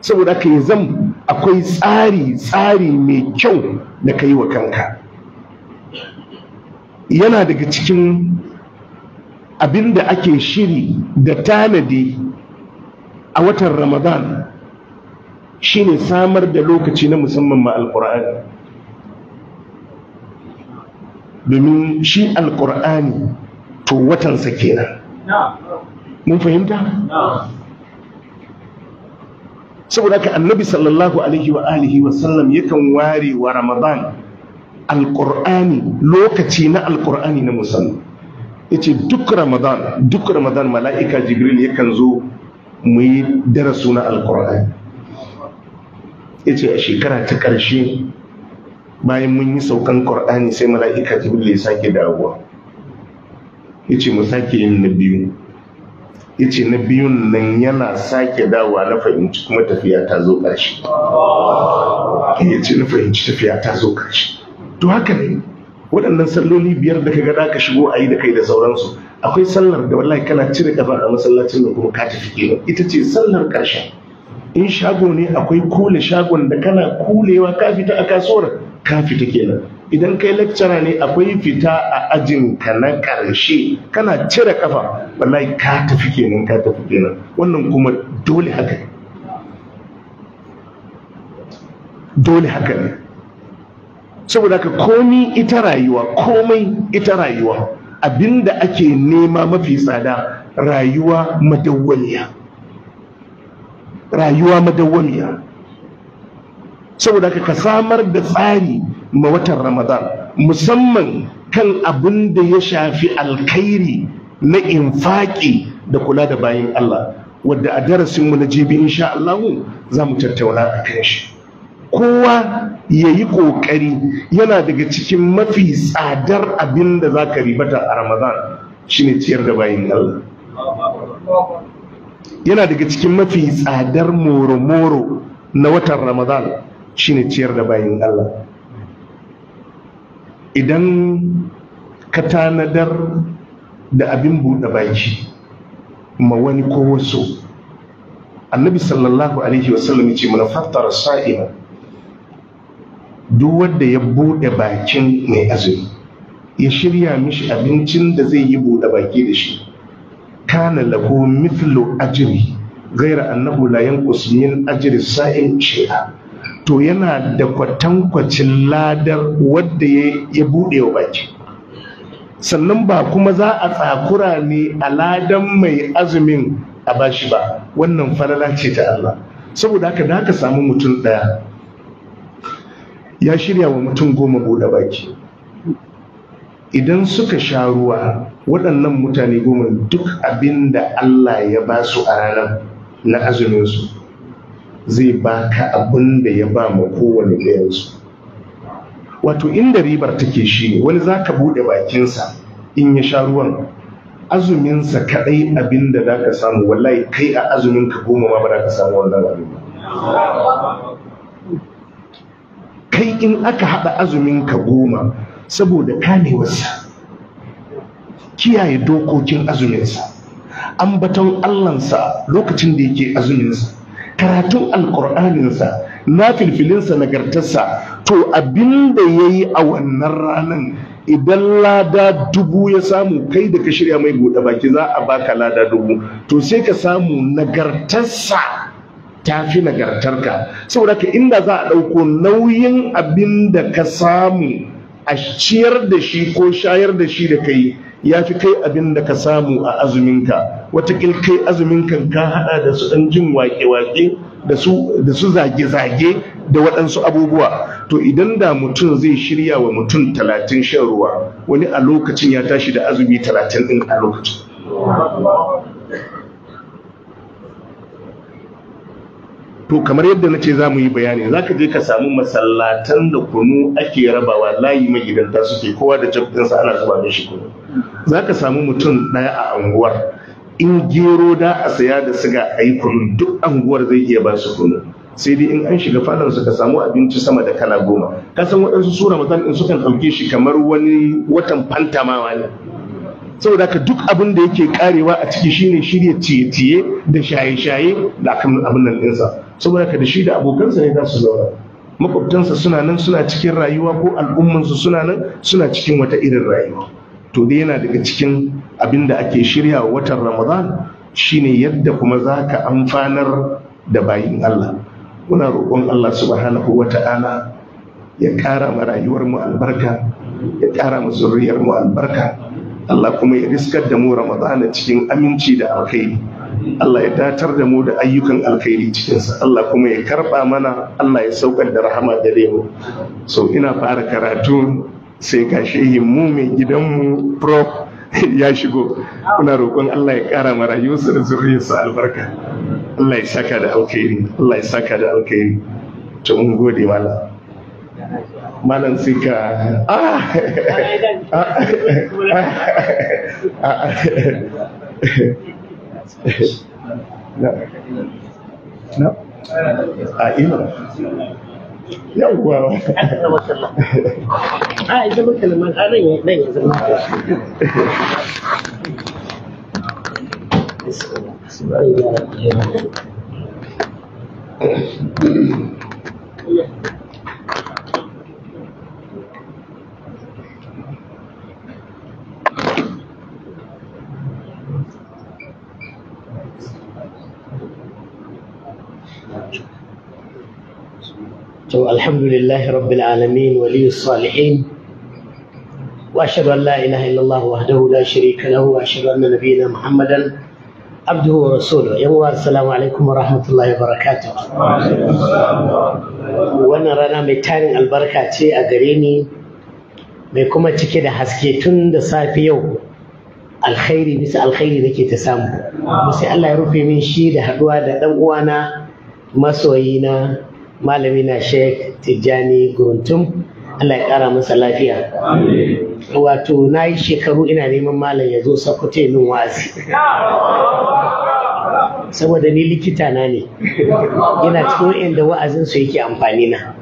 Saboda haka ya zam akwai tsari mai kyau da ka yi wa kanka. Yana daga cikin abin da ake shiri da tanadi a watan Ramadan shine samar da lokaci na musamman ma alƙur'ani. Domin shi alƙur'ani to watansa kenan. Mun fahimta? Saboda ka annabi sallallahu alaihi wa alihi wa sallam yakan ware wa Ramadan alƙur'ani, lokaci na alƙur'ani na musamman. Yace duk Ramadan mala'ika Jibril yakan zo mu yi darasu na alƙur'ani. Yace a shekara ta ƙarshe bayan mun yi saukan Qur'ani sai mala'ika Jibril ya sake dawowa, yace mu sake yin na biyu. Yace na biyun nan yana sake dawowa na fahimci kuma tafiya ta zo ƙarshe. Yace na fahimci tafiya ta zo ƙarshe. To haka ne waɗannan salloli biyar da kaga da ka shigo a yi da kai da sauransu, akwai sallar da wallahi kana cire kafa a masallacin da kuma ka tafi kenan, ita ce sallar ƙarshe. In shago ne akwai kule shagon da kana kulewa ka fita a kasuwar ka fita kenan. idan kai lecturer ne akwai fita a ajinka na ƙarshe, kana cire kafa wallahi ka tafi kenan. Wannan kuma dole haka ne, dole haka ne. Saboda haka komai ita rayuwa abinda ake nema mafi tsada rayuwa madawwamiya. Saboda haka ka samar da tsari ma watan Ramadan, musamman kan abin da ya shafi alkhairi na infaki da kula da bayin Allah, wadda a darasinmu na jibi insha Allah za mu tattauna a kan shi. Kowa ya yi ƙoƙari, yana daga cikin mafi tsadar abin da za ka ribata a Ramadan shine ciyar da bayin Allah. Yana daga cikin mafi tsadar moro-moro na watan Ramadan shine ciyar da bayin Allah. Idan ka tanadar da abin buɗe baki ma wani ko wasu, annabi sallallahu alaihi wasallam ya ce mana fattara sa'ima, duk wanda ya buɗe bakin mai azumi ya shirya mishi abincin da zai yi buɗe baki da shi, kana lahu mithlu ajri ghaira annahu la yanqus min ajri sa'in shay'a, to yana da kwatankwacin ladar wadda ya buɗe wa baki, sannan ba kuma za a tsakura ne a ladan mai azumin a bashi ba. Wannan falala ce ta Allah. Saboda haka da haka samu mutum ɗaya ya shirya wa mutum 10 buɗe baki, idan suka sha ruwa waɗannan mutane 10 duk abin da Allah ya ba su a ranar na azuminsu zai baka abin da ya ba ma kowane ɗayansu. Wato inda ribar take shi ne, wani za ka buɗe bakinsa in ya sha ruwan azuminsa kaɗai abin da za ka samu, wallahi kai a azuminka 10 ma ba za ka samu wannan abin ba. Kai in aka haɗa azuminka 10 saboda kamewarsa, kiyaye dokokin azuminsa, ambaton Allahnsa lokacin da yake azuminsa, karatun alƙur'aninsa, na filfilinsa, nagartarsa, to abin da ya yi a wannan ranar idan lada 1000 ya samu, kai da ka shirya mai buɗe baki za a baka lada 1000, to sai ka samu nagartarsa ta fi nagartarka. Saboda ka inda za a ɗauko nauyin abin da ka samu a ciyar da shi ko shayar da shi da kai, ya fi kai abin da ka samu a azuminka. Watakil kai azuminkan ka haɗa da su ɗan jin wake-wake da su zage-zage da waɗansu abubuwa. To idan da mutum zai shirya wa mutum 30 shan ruwa, wani a lokacin ya tashi da azumi 30 ɗin a lokacin. To kamar yadda na ce za mu yi bayani, za ka je ka samu masallatan da kunu ake rabawa, layi mai gidanta suke, kowa da jabtinsa ana zuba mishi kunu. Za ka samu mutum ɗaya a anguwar, in gero da a saya da siga a yi kunu, duk anguwar zai iya ba su kunu. Sai dai in an shiga falonsa ka samu abinci sama da kala 10. Ka san waɗansu su Ramadan in sukan ɗauke shi kamar wani watan fantamawa ne. Saboda ka duk abin da yake karewa a ciki shine shirya ciye-ciye da shaye-shaye da akan abin nan ɗinsa. Saboda ka da shi da abokansa ne za su zauna, makwabtansa suna nan suna cikin rayuwa, ko al'ummansu suna nan suna cikin wata irin rayuwa. To dai yana daga cikin abin da ake shirya wa watan Ramadan shine yadda kuma za ka amfanar da bayin Allah. Muna roƙon Allah subhanahu wa ta'ala ya ƙara ma rayuwar mu albarka, ya ƙara ma zuriyar mu albarka. Allah kuma ya riskar da mu Ramadana cikin aminci da alkhairi. Allah ya datar da mu da ayyukan alkhairi cikinsa. Allah kuma ya karɓa mana, Allah ya saukar da rahama gare mu. So ina fara karatu sai ga shehin mu mai gidanmu Prof ya shigo. Muna roƙon Allah ya ƙara ma rayuwarsa da zuriyarsa albarka. Allah ya saka da alkhairi, Allah ya saka da alkhairi. To mun gode malam. Malam sai ka ina yawwa ita makalman anan ya zama الحمد لله رب العالمين ولي الصالحين وأشهد أن لا إله إلا الله وحده لا شريك له وأشهد أن نبينا محمدا عبده ورسوله. يوم السلام عليكم ورحمة الله وبركاته. wannan rana mai tarin albarka ce a gare ni, mai kuma cike da haske. Tun da safe yau alkhairi bisa alkhairi nake ta samu, sai Allah ya rufe min shi da haduwa da dan uwana masoyina malamina Sheikh Tijjani Guruntum. Allah ya kara masa lafiya. Wato na yi shekaru ina neman malam ya zo Sokoto min wa'azi, saboda ni likita na ne, yana cikin inda wa'azin su yake amfani na.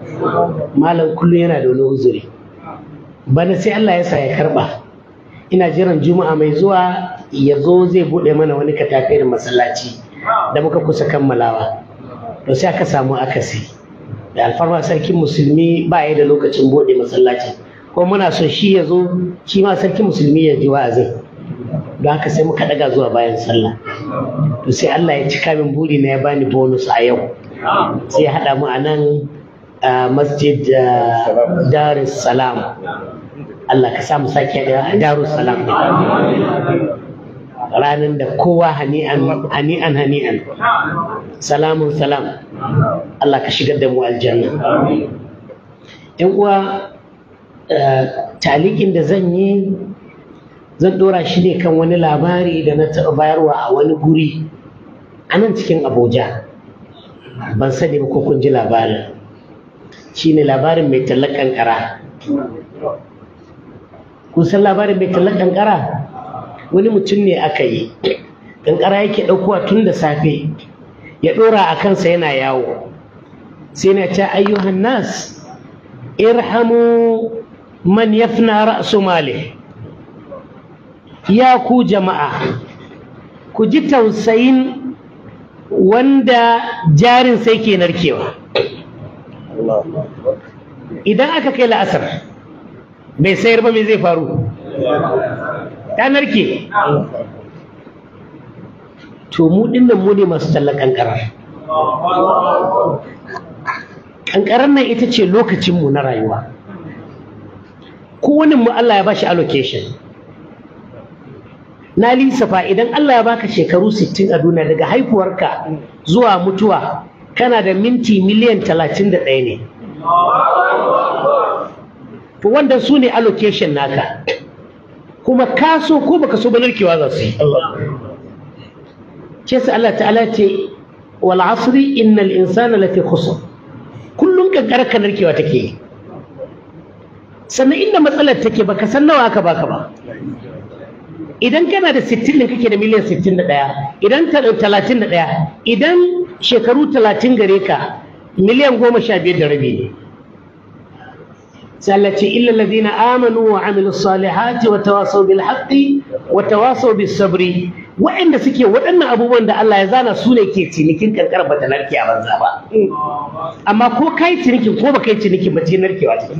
Malam kullum yana da wani uzuri, bana sai Allah ya sa ya karba. Ina jiran juma'a mai zuwa ya zo zai bude mana wani katafirin masallaci da muka kusa kammalawa, to sai aka samu akasi da alfarma sarkin musulmi ba ya da lokacin bude masallaci, ko muna so shi ya zo shi ma sarkin musulmi ya ji wa'azin, don haka sai muka daga zuwa bayan sallah. To sai Allah ya cika min buri na ya bani bonus a yau, sai ya haɗa mu a nan masjid Darus Salam. Allah ka samu sake da Darus Salam ranar da kowa hani'an salamun salam. Allah ka shigar da mu aljanna. Yan uwa, talikin da zan yi zan dora shi ne kan wani labari da na taɓa bayarwa a wani guri a nan cikin Abuja. Ban sani ba ko kun ji labarin. Shi ne labarin mai tallar kankara. Kun san labarin mai tallar kankara? Wani mutum ne aka yi kankara yake ɗaukowa tun da safe ya ɗora a kansa yana yawo, sai na ce ayyuhan nas irhamu man yafna ra'su mali. Ya ku jama'a, ku ji tausayin wanda jarin sai ke narkewa. Idan aka kai la'asar bai sayar ba, me zai faru? Ta narke. To mu dinnan mu ne masu tallar kankarar. Kankarar nan ita ce lokacinmu na rayuwa. Kowane mu Allah ya bashi allocation. Na lissafa idan Allah ya baka shekaru 60 a duniya, daga haifuwarka zuwa mutuwa kana da minti miliyan 31 ne. To wanda su ne allocation naka, kuma ka so ko baka so ba narkewa za su yi. Ce sai Allah ta'ala ce wal asri innal insana lafi khusr. Kullun kankara ka narkewa take yi. Sannan inda matsalar take baka san nawa aka baka ba. Idan kana da 60 ne kake da miliyan 61, idan 31, idan shekaru 30 gare ka miliyan 15 da rabi ne. سألتي إلا الذين آمنوا وعملوا الصالحات وتواصوا بالحق وتواصوا بالصبر. وإن سكي وإن أبو وند الله يزانا سوني كيتي نكين كان كربة نركي أبان زابا. أما كو كايتي نكي كو بكايتي نكي بتي نركي واتي.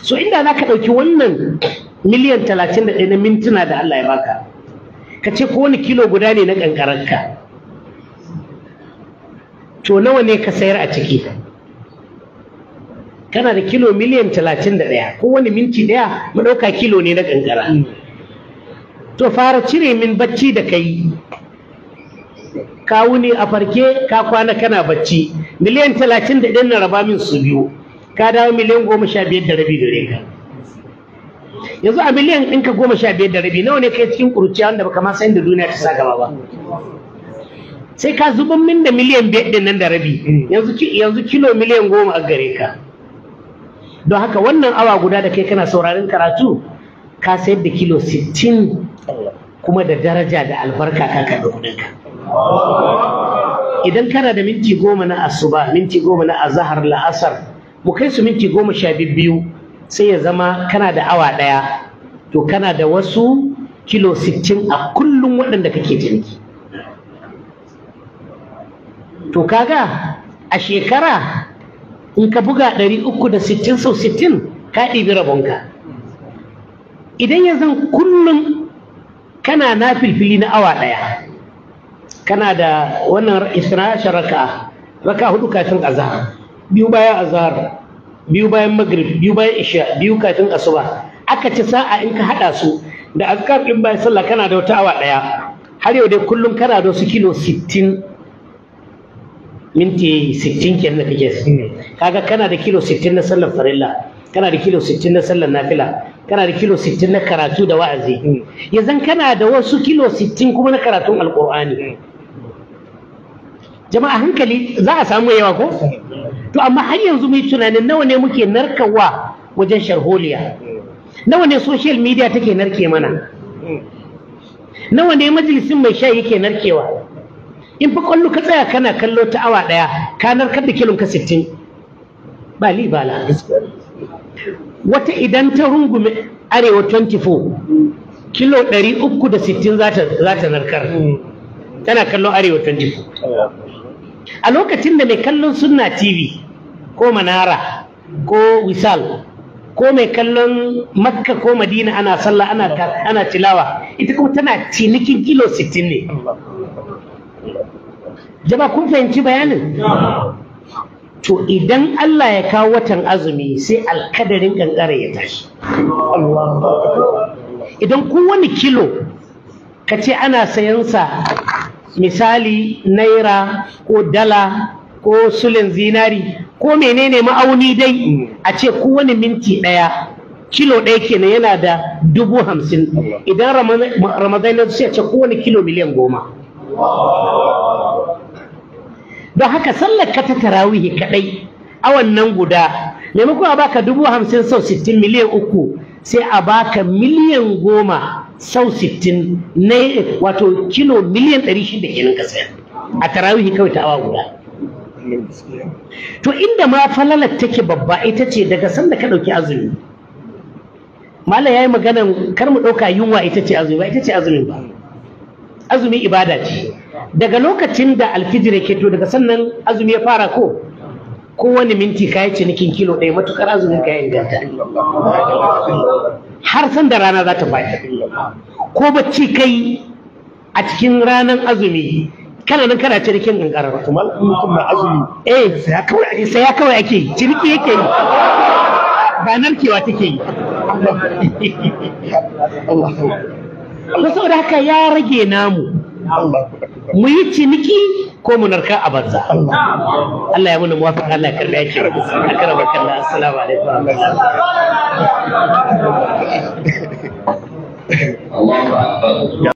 So inda za ka ɗauki wannan miliyan 31 na mintuna da Allah ya baka, ka ce ko wani kilo guda ne na ƙanƙararka, to nawa ne ka sayar a ciki? Kana da kilo miliyan 31, ko wani minti daya mu dauka kilo ne na kankara. To fara cire min bacci da kai, ka wuni a farke ka kwana kana bacci, miliyan 31 na raba min su biyu, ka dawo miliyan 15 da rabi gare ka. Yanzu a miliyan ɗinka 15 da rabi nawa ne kai cikin kuruciya wanda baka ma san da duniya ta sa gaba ba? Sai ka zuban min da miliyan 5 din nan da rabi, yanzu kilo miliyan 10 a gare ka. Don haka wannan awa guda da kai kana sauraron karatu, ka sayar da kilo 60 kuma da daraja da albarka ka karɓi kuɗinka. Idan kana da minti 10 na asuba, minti 10 na azahar la'asar, mu kai su minti 12, sai ya zama kana da awa ɗaya, to kana da wasu kilo 60 a kullum waɗanda kake ciniki. To kaga a shekara in ka buga 360 sau 60 ka ɗibi rabonka. Idan ya zan kullum kana na filfili na awa ɗaya, kana da wannan isra raka 4 kafin azhar, biyu bayan azhar, biyu bayan maghrib, biyu bayan isha, biyu kafin asuba, aka ci sa'a in ka hada su da azkar din bayan sallah kana da wata awa daya, har yau dai kullum kana da wasu kilo 60 minti 60 kenan da kake kaga kana da kilo 60 na sallar farilla, kana da kilo 60 na sallar nafila, kana da kilo 60 na karatu da wa'azi, yanzu kana da wasu kilo 60 kuma na karatun alqur'ani. Jama'a hankali za a samu yawa ko? To amma har yanzu mu yi tunanin nawa ne muke narkarwa wajen sharholiya, nawa ne social media take narke mana, nawa ne majalisin mai shayi yake narkewa. In fa kwallo ka tsaya kana kallo ta awa daya ka narkar da kilon ka 60 ba li bala. Wata idan ta rungume arewa 24 kilo 360 za ta narkar, tana kallon arewa 24. A lokacin da mai kallon sunna TV ko manara ko wisal ko mai kallon makka ko madina ana sallah ana tilawa, ita kuma tana cinikin kilo 60 ne. Jama'a kun fahimci bayanin? To idan Allah ya kawo watan azumi sai alkadarin kankara ya tashi. Idan kowane kilo ka ce ana sayansa misali naira ko dala ko sulin zinari ko menene ma'auni dai, a ce kowane minti ɗaya kilo ɗaya kenan yana da 50,000. Idan Ramadan ya sai a ce kowane kilo miliyan 10. Don haka sallar ka ta tarawihi kadai awan nan guda, maimakon a baka 50,000 sau 60 miliyan 3, sai a baka miliyan 10 sau 60 ne, wato kilo miliyan 600 kenan ka sayar a tarawihi kawai ta awa guda. To inda ma falalar take babba ita ce daga sanda ka dauki azumi. Malam yayi maganan kar mu dauka yunwa ita ce azumi, ba ita ce azumin ba. Azumi ibada ce. Daga lokacin da alfijir ke to daga sannan azumi ya fara ko kowane minti kayi cinikin kilo ɗaya, matukar azumin ka ya inganta har san da rana za ta faɗi. Ko bacci kai a cikin ranar azumi kana nan kana cinikin gangarar mutum na azumi saya kawai ake yi, ciniki yake yi ba narkewa take yi. Allah saboda haka ya rage namu mu yi ciniki ko mu narka a banza. Allah ya muna muwafiq, Allah ya karbi yake. Akramakallah, assalamu alaikum. Allahu akbar.